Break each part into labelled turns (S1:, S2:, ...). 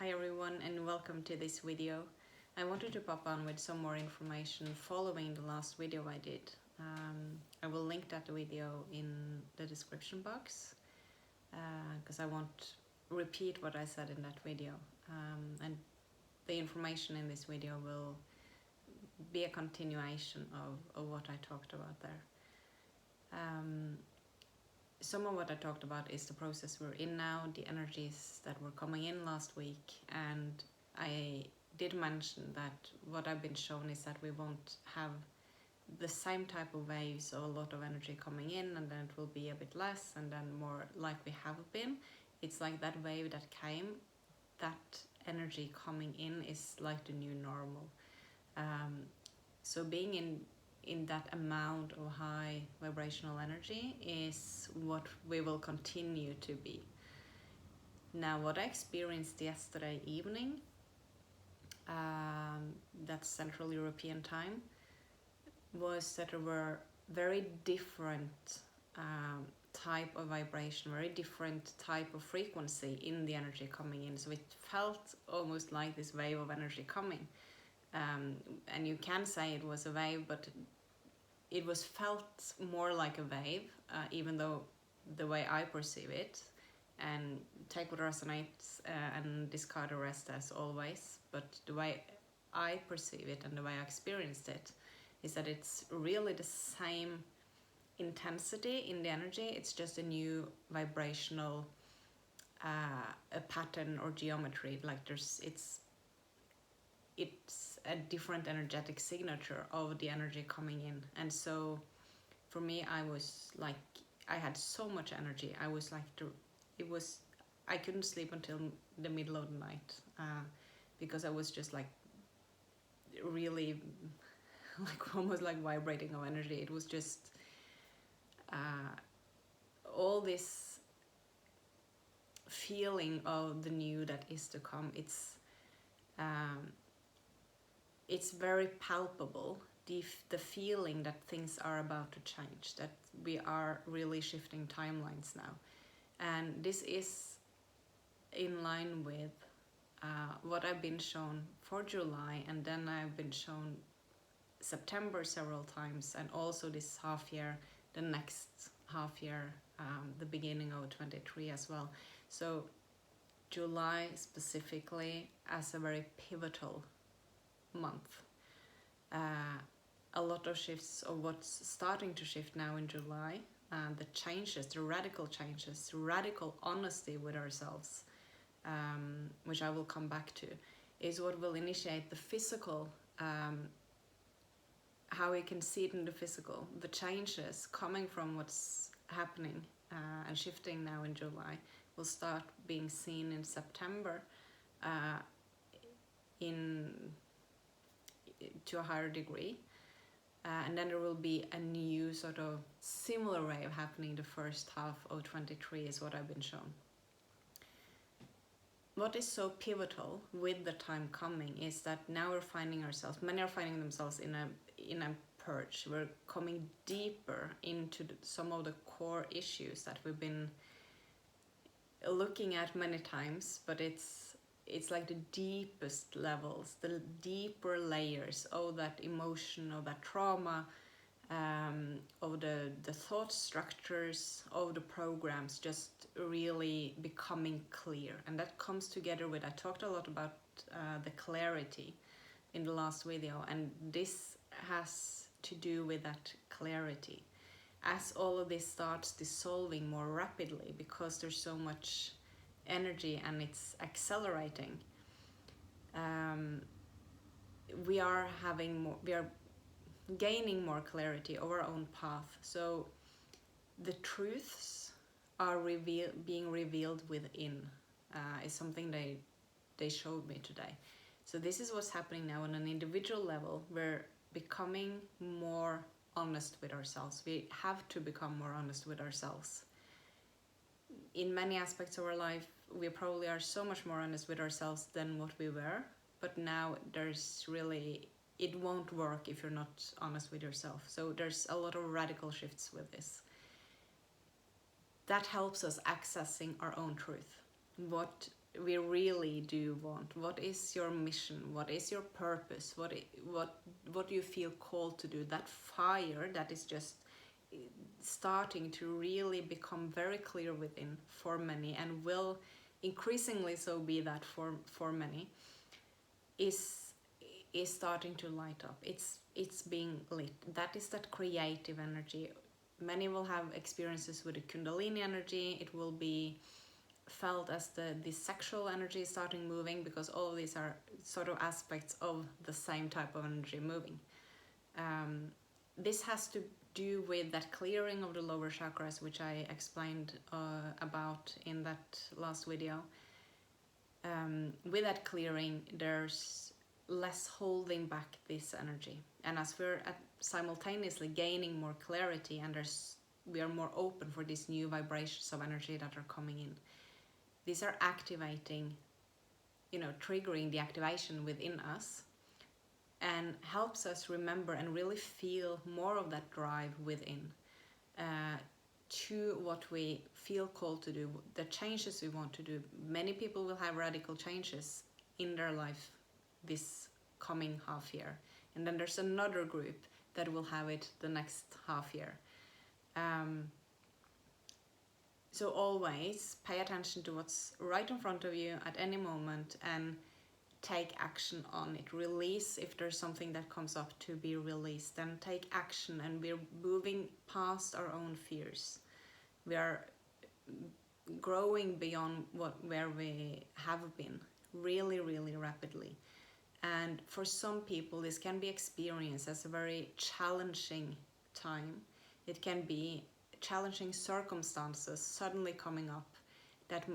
S1: Hi everyone and welcome to this video. I wanted to pop on with some more information following the last video I did. I will link that video in the description box because I won't repeat what I said in that video. And the information in this video will be a continuation of what I talked about there. Some of what I talked about is the process we're in now, the energies that were coming in last week, and I did mention that what I've been shown is that we won't have the same type of waves, so a lot of energy coming in and then it will be a bit less and then more like we have been. It's like that wave that came, that energy coming in is like the new normal. So being in that amount of high vibrational energy is what we will continue to be. Now, what I experienced yesterday evening, that's Central European time, was that there were very different type of vibration, very different type of frequency in the energy coming in. So it felt almost like this wave of energy coming. And you can say it was a wave, but it was felt more like a wave, even though the way I perceive it, and take what resonates and discard the rest as always, but the way I perceive it and the way I experienced it is that it's really the same intensity in the energy. It's just a new vibrational a pattern or geometry. Like it's a different energetic signature of the energy coming in. And so for me, I was like, I had so much energy. I was like, I couldn't sleep until the middle of the night because I was just like really like almost like vibrating of energy. It was just all this feeling of the new that is to come. It's very palpable, the feeling that things are about to change, that we are really shifting timelines now. And this is in line with what I've been shown for July, and then I've been shown September several times, and also this half year, the next half year, the beginning of 23 as well. So July specifically as a very pivotal month. A lot of shifts of what's starting to shift now in July, the changes, the radical changes, radical honesty with ourselves, which I will come back to, is what will initiate the physical, how we can see it in the physical. The changes coming from what's happening and shifting now in July will start being seen in September to a higher degree, and then there will be a new sort of similar wave happening the first half of 23 is what I've been shown. What is so pivotal with the time coming is that now we're finding ourselves, many are finding themselves in a purge. We're coming deeper into some of the core issues that we've been looking at many times, but it's like the deepest levels, the deeper layers of that emotion, of that trauma, of the thought structures, of the programs just really becoming clear. And that comes together with, I talked a lot about the clarity in the last video, and this has to do with that clarity. As all of this starts dissolving more rapidly because there's so much energy and it's accelerating, we are gaining more clarity of our own path. So the truths are being revealed within, is something they showed me today. So this is what's happening now on an individual level. We're becoming more honest with ourselves. We have to become more honest with ourselves. In many aspects of our life, we probably are so much more honest with ourselves than what we were, but now it won't work if you're not honest with yourself. So there's a lot of radical shifts with this. That helps us accessing our own truth. What we really do want. What is your mission? What is your purpose? What do you feel called to do? That fire that is just starting to really become very clear within for many, and will increasingly so be that for many, is starting to light up. It's being lit. That is that creative energy. Many will have experiences with the Kundalini energy. It will be felt as the sexual energy starting moving, because all of these are sort of aspects of the same type of energy moving. This has to do with that clearing of the lower chakras, which I explained about in that last video. With that clearing, there's less holding back this energy, and as we're simultaneously gaining more clarity, and we are more open for these new vibrations of energy that are coming in. These are activating, triggering the activation within us, and helps us remember and really feel more of that drive within to what we feel called to do, the changes we want to do. Many people will have radical changes in their life this coming half year, and then there's another group that will have it the next half year. So always pay attention to what's right in front of you at any moment, and take action on it. Release if there's something that comes up to be released, then take action. And we're moving past our own fears. We are growing beyond where we have been really, really rapidly. And for some people, this can be experienced as a very challenging time. It can be challenging circumstances suddenly coming up that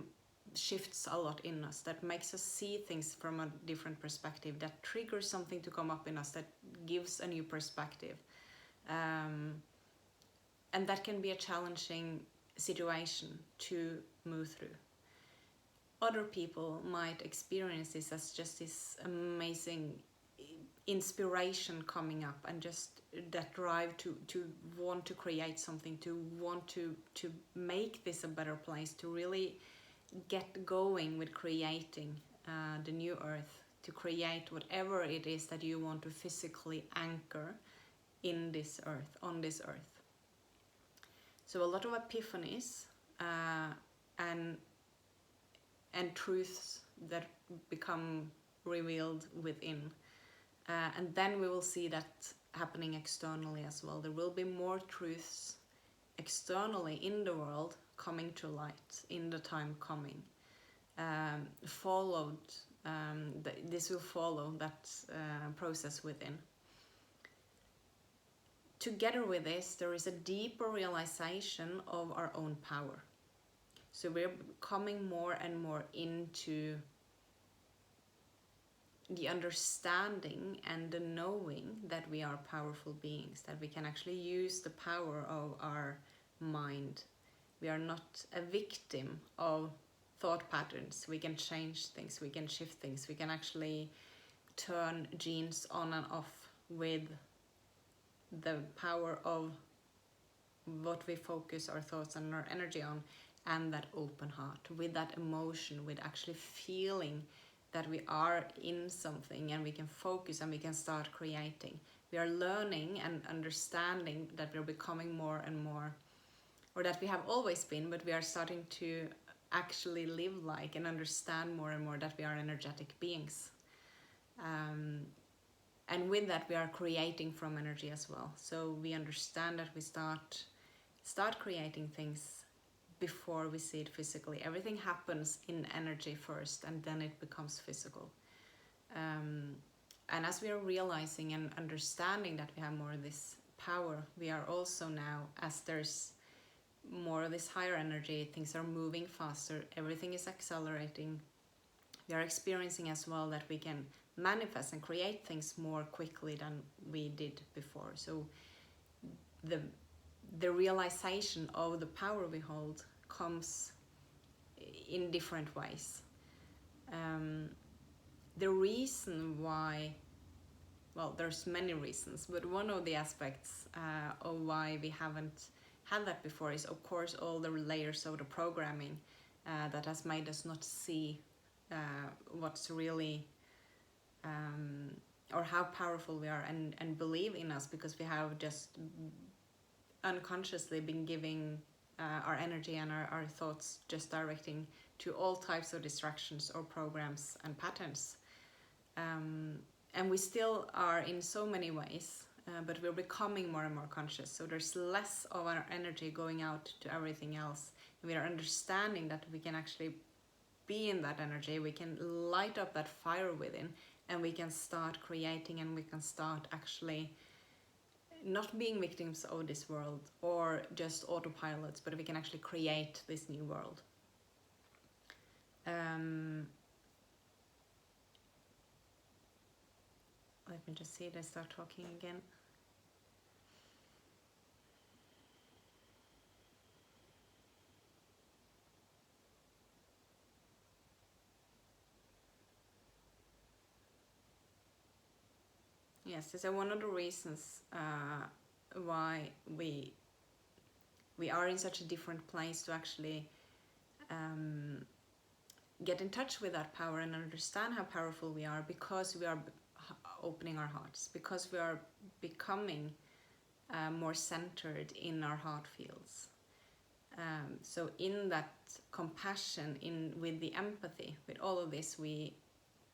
S1: shifts a lot in us, that makes us see things from a different perspective, that triggers something to come up in us, that gives a new perspective. And that can be a challenging situation to move through. Other people might experience this as just this amazing inspiration coming up, and just that drive to want to create something, to want to make this a better place, to really get going with creating the new earth, to create whatever it is that you want to physically anchor in this earth, on this earth. So a lot of epiphanies and truths that become revealed within. And then we will see that happening externally as well. There will be more truths externally in the world coming to light in the time coming. This will follow that process within. Together with this, there is a deeper realization of our own power. So we're coming more and more into the understanding and the knowing that we are powerful beings, that we can actually use the power of our mind. We are not a victim of thought patterns. We can change things, we can shift things, we can actually turn genes on and off with the power of what we focus our thoughts and our energy on, and that open heart, with that emotion, with actually feeling that we are in something, and we can focus and we can start creating. We are learning and understanding that we're becoming more and more, or that we have always been, but we are starting to actually live like and understand more and more that we are energetic beings. And with that, we are creating from energy as well. So we understand that we start creating things before we see it physically. Everything happens in energy first, and then it becomes physical. And as we are realizing and understanding that we have more of this power, we are also now, as there's more of this higher energy, things are moving faster, everything is accelerating. We are experiencing as well that we can manifest and create things more quickly than we did before. So the realization of the power we hold comes in different ways. The reason why, well, there's many reasons, but one of the aspects of why we haven't had that before is, of course, all the layers of the programming that has made us not see what's really or how powerful we are, and believe in us, because we have just unconsciously been giving our energy and our thoughts just directing to all types of distractions or programs and patterns. And we still are in so many ways, but we're becoming more and more conscious. So there's less of our energy going out to everything else. And we are understanding that we can actually be in that energy. We can light up that fire within, and we can start creating, and we can start actually not being victims of this world or just autopilots, but we can actually create this new world. Let me just see, they start talking again. Yes, so one of the reasons why we are in such a different place to actually get in touch with that power and understand how powerful we are, because we are opening our hearts, because we are becoming more centered in our heart fields. So in that compassion, with the empathy, with all of this, we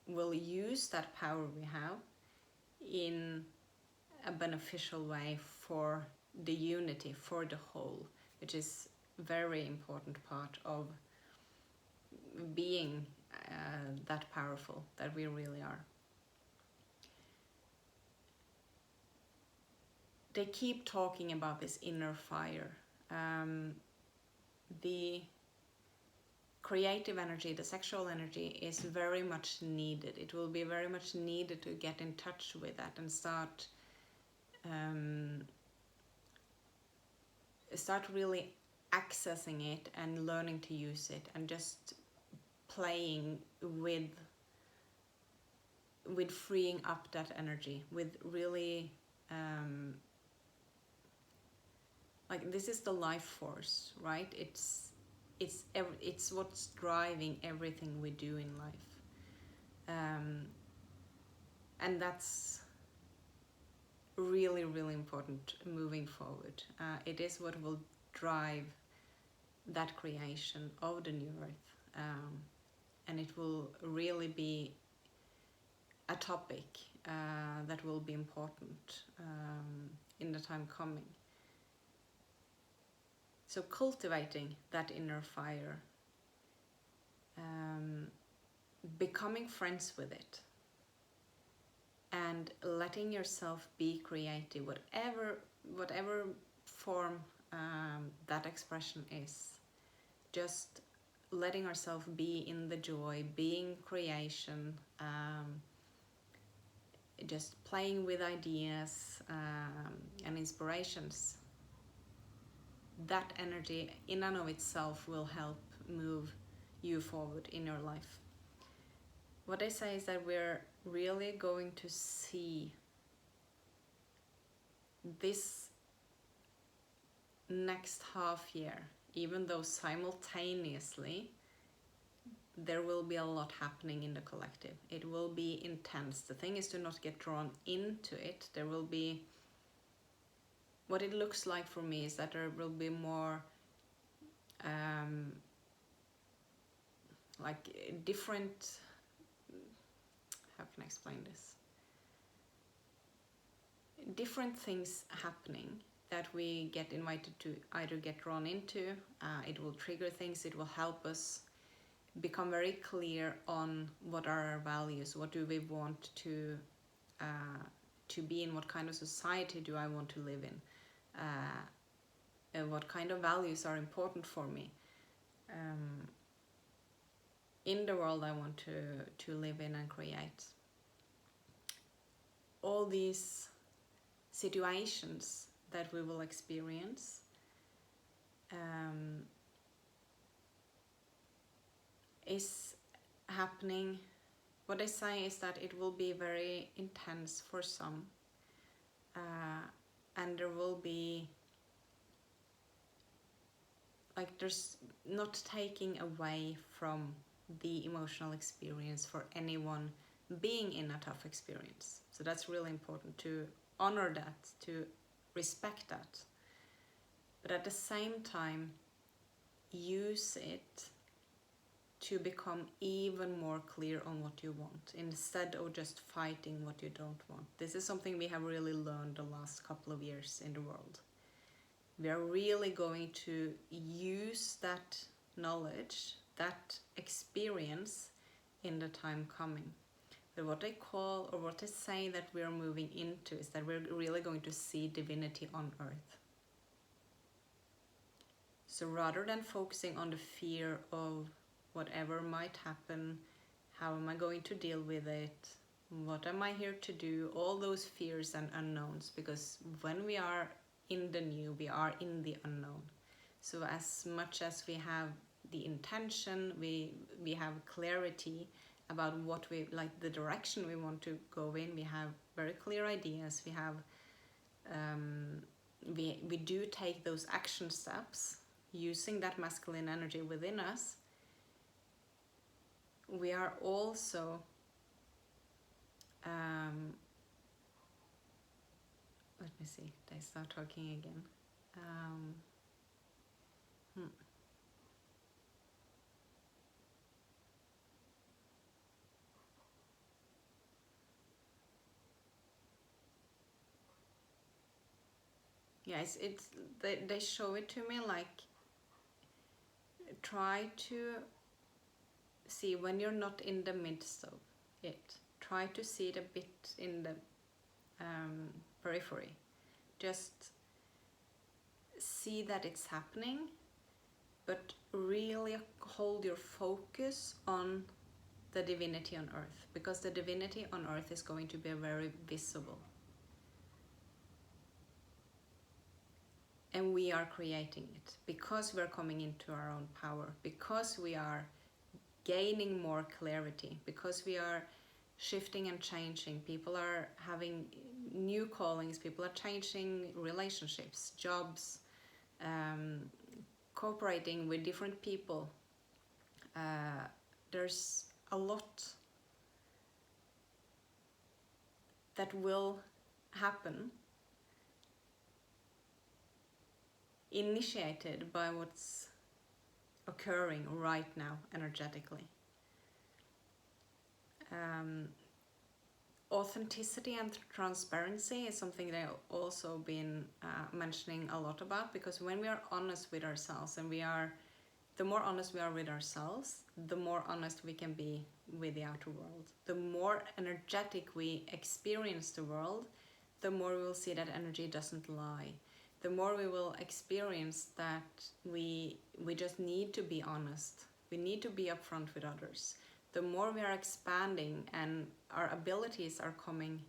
S1: will use that power we have in a beneficial way for the unity, for the whole, which is a very important part of being that powerful that we really are. They keep talking about this inner fire. The creative energy, the sexual energy, is very much needed. It will be very much needed to get in touch with that and start really accessing it and learning to use it, and just playing with freeing up that energy, with really like, this is the life force, right? It's what's driving everything we do in life, and that's really, really important moving forward. It is what will drive that creation of the new earth, and it will really be a topic that will be important in the time coming. So cultivating that inner fire, becoming friends with it, and letting yourself be creative, whatever form that expression is. Just letting ourselves be in the joy, being creation, just playing with ideas and inspirations. That energy in and of itself will help move you forward in your life. What I say is that we're really going to see this next half year, even though simultaneously there will be a lot happening in the collective. It will be intense. The thing is to not get drawn into it. There will be, what it looks like for me is that there will be more like different, how can I explain this? Different things happening that we get invited to either get drawn into. It will trigger things, it will help us become very clear on what are our values, what do we want to be in, what kind of society do I want to live in, and what kind of values are important for me in the world I want to live in and create. All these situations that we will experience is happening. What I say is that it will be very intense for some, and there will be, like, there's not taking away from the emotional experience for anyone being in a tough experience. So that's really important to honor that, to respect that, but at the same time use it to become even more clear on what you want instead of just fighting what you don't want. This is something we have really learned the last couple of years in the world. We are really going to use that knowledge, that experience in the time coming. But what they call, or what they say that we are moving into, is that we're really going to see divinity on earth. So rather than focusing on the fear of whatever might happen, how am I going to deal with it, what am I here to do, all those fears and unknowns, because when we are in the new, we are in the unknown. So as much as we have the intention, we have clarity about what we like, the direction we want to go in, we have very clear ideas, we have we do take those action steps using that masculine energy within us. We are also let me see, they start talking again. Yes, it's they show it to me like, try to see when you're not in the midst of it. Try to see it a bit in the periphery. Just see that it's happening, but really hold your focus on the divinity on earth, because the divinity on earth is going to be very visible. And we are creating it because we're coming into our own power, because we are gaining more clarity, because we are shifting and changing. People are having new callings, people are changing relationships, jobs, cooperating with different people. There's a lot that will happen, initiated by what's occurring right now energetically. Authenticity and transparency is something that I've also been mentioning a lot about, because when we are honest with ourselves, and the more honest we are with ourselves, the more honest we can be with the outer world. The more energetic we experience the world, the more we will see that energy doesn't lie. The more we will experience that we just need to be honest. We need to be upfront with others. The more we are expanding and our abilities are coming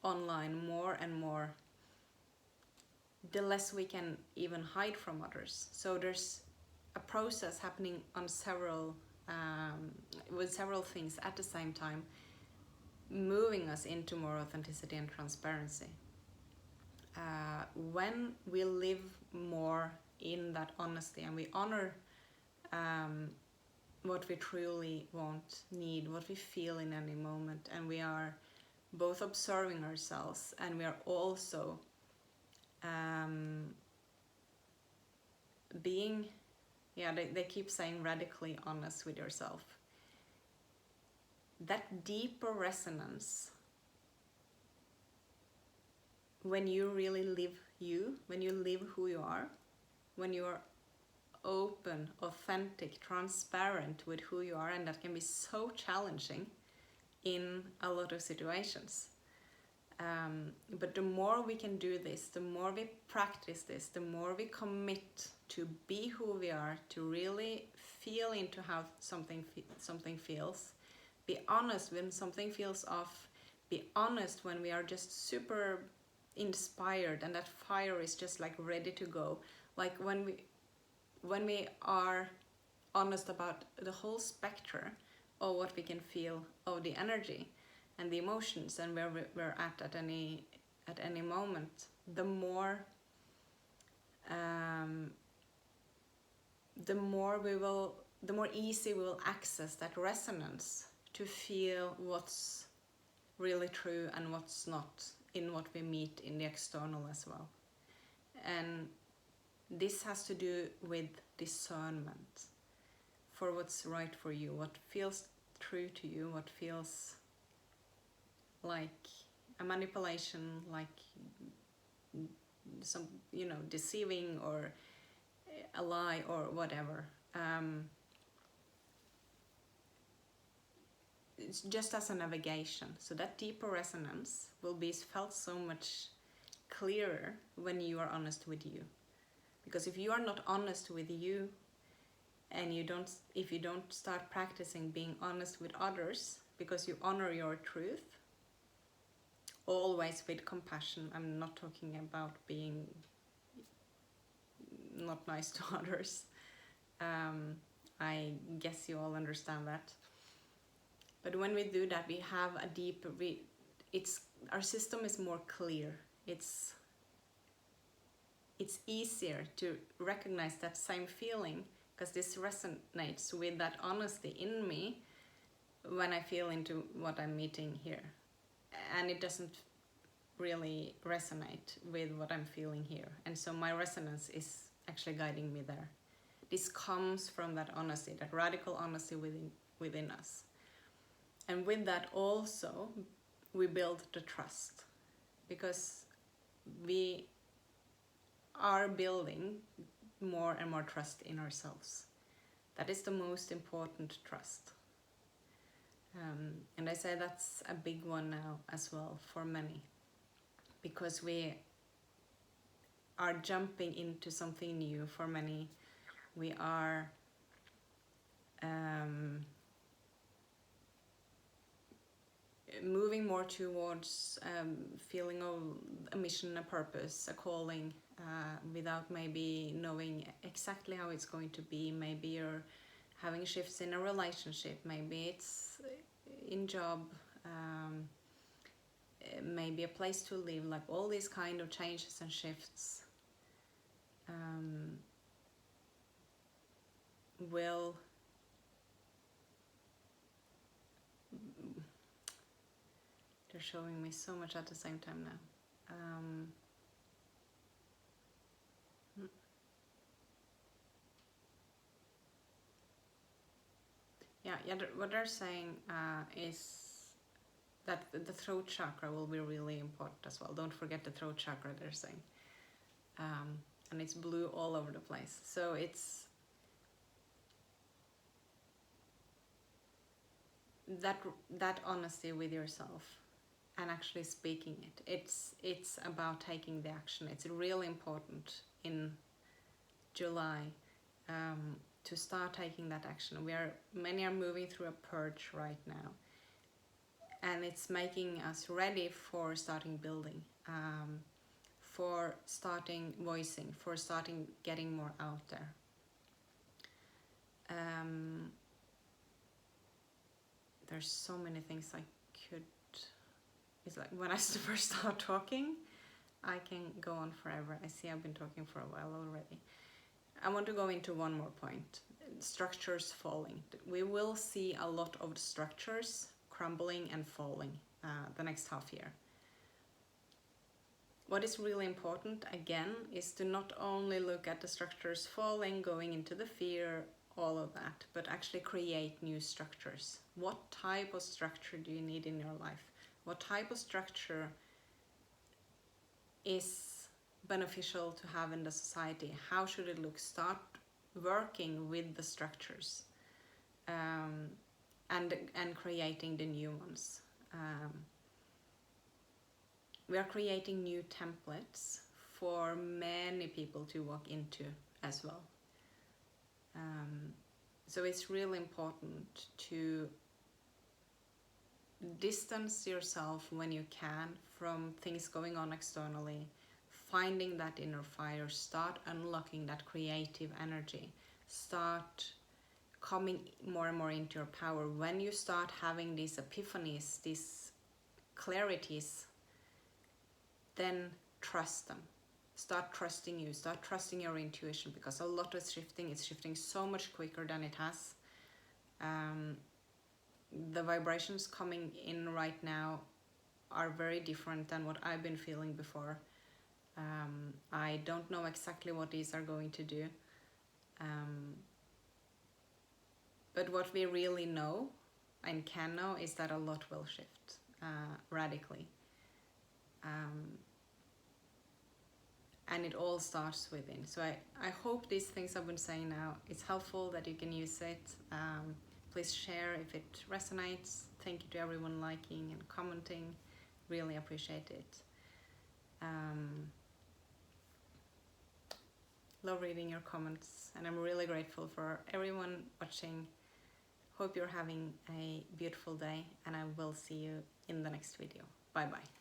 S1: online more and more, the less we can even hide from others. So there's a process happening on with several things at the same time, moving us into more authenticity and transparency. When we live more in that honesty, and we honor what we truly want, need, what we feel in any moment, and we are both observing ourselves, and we are also being, they keep saying radically honest with yourself. That deeper resonance, when you really live you, when you live who you are, when you are open, authentic, transparent with who you are, and that can be so challenging in a lot of situations. But the more we can do this, the more we practice this, the more we commit to be who we are, to really feel into how something feels. Be honest when something feels off. Be honest when we are just super inspired and that fire is just like ready to go. Like when we are honest about the whole spectrum of what we can feel of the energy and the emotions and where we're at any moment, the more we will the more easy we will access that resonance to feel what's really true and what's not in what we meet in the external as well. And this has to do with discernment for what's right for you, what feels true to you, what feels like a manipulation, like some, deceiving or a lie or whatever. It's just as a navigation. So that deeper resonance will be felt so much clearer when you are honest with you. Because if you are not honest with you, and if you don't start practicing being honest with others, because you honor your truth, always with compassion. I'm not talking about being not nice to others. I guess you all understand that. But when we do that, we have a deeper, our system is more clear. It's easier to recognize that same feeling, because this resonates with that honesty in me when I feel into what I'm meeting here. And it doesn't really resonate with what I'm feeling here. And so my resonance is actually guiding me there. This comes from that honesty, that radical honesty within us. And with that also, we build the trust, because we are building more and more trust in ourselves. That is the most important trust. And I say that's a big one now as well for many, because we are jumping into something new for many. We are moving more towards feeling of a mission, a purpose, a calling, without maybe knowing exactly how it's going to be. Maybe you're having shifts in a relationship, maybe it's in job, maybe a place to live, like all these kind of changes and shifts will they're showing me so much at the same time now. What they're saying is that the throat chakra will be really important as well. Don't forget the throat chakra, they're saying. And it's blue all over the place. So it's that honesty with yourself and actually speaking it. It's about taking the action. It's really important in July to start taking that action. Many are moving through a purge right now, and it's making us ready for starting building, for starting voicing, for starting getting more out there. There's so many things I could. It's like when I first start talking, I can go on forever. I see I've been talking for a while already. I want to go into one more point. Structures falling. We will see a lot of structures crumbling and falling the next half year. What is really important, again, is to not only look at the structures falling, going into the fear, all of that, but actually create new structures. What type of structure do you need in your life? What type of structure is beneficial to have in the society? How should it look? Start working with the structures and creating the new ones. We are creating new templates for many people to walk into as well. So it's really important to distance yourself when you can from things going on externally, finding that inner fire, start unlocking that creative energy, start coming more and more into your power. When you start having these epiphanies, these clarities, then trust them. Start trusting you, start trusting your intuition, because a lot is shifting. It's shifting so much quicker than it has. The vibrations coming in right now are very different than what I've been feeling before. I don't know exactly what these are going to do. But what we really know and can know is that a lot will shift radically. And it all starts within. So I hope these things I've been saying now, it's helpful, that you can use it. Please share if it resonates. Thank you to everyone liking and commenting. Really appreciate it. Love reading your comments, and I'm really grateful for everyone watching. Hope you're having a beautiful day, and I will see you in the next video. Bye bye.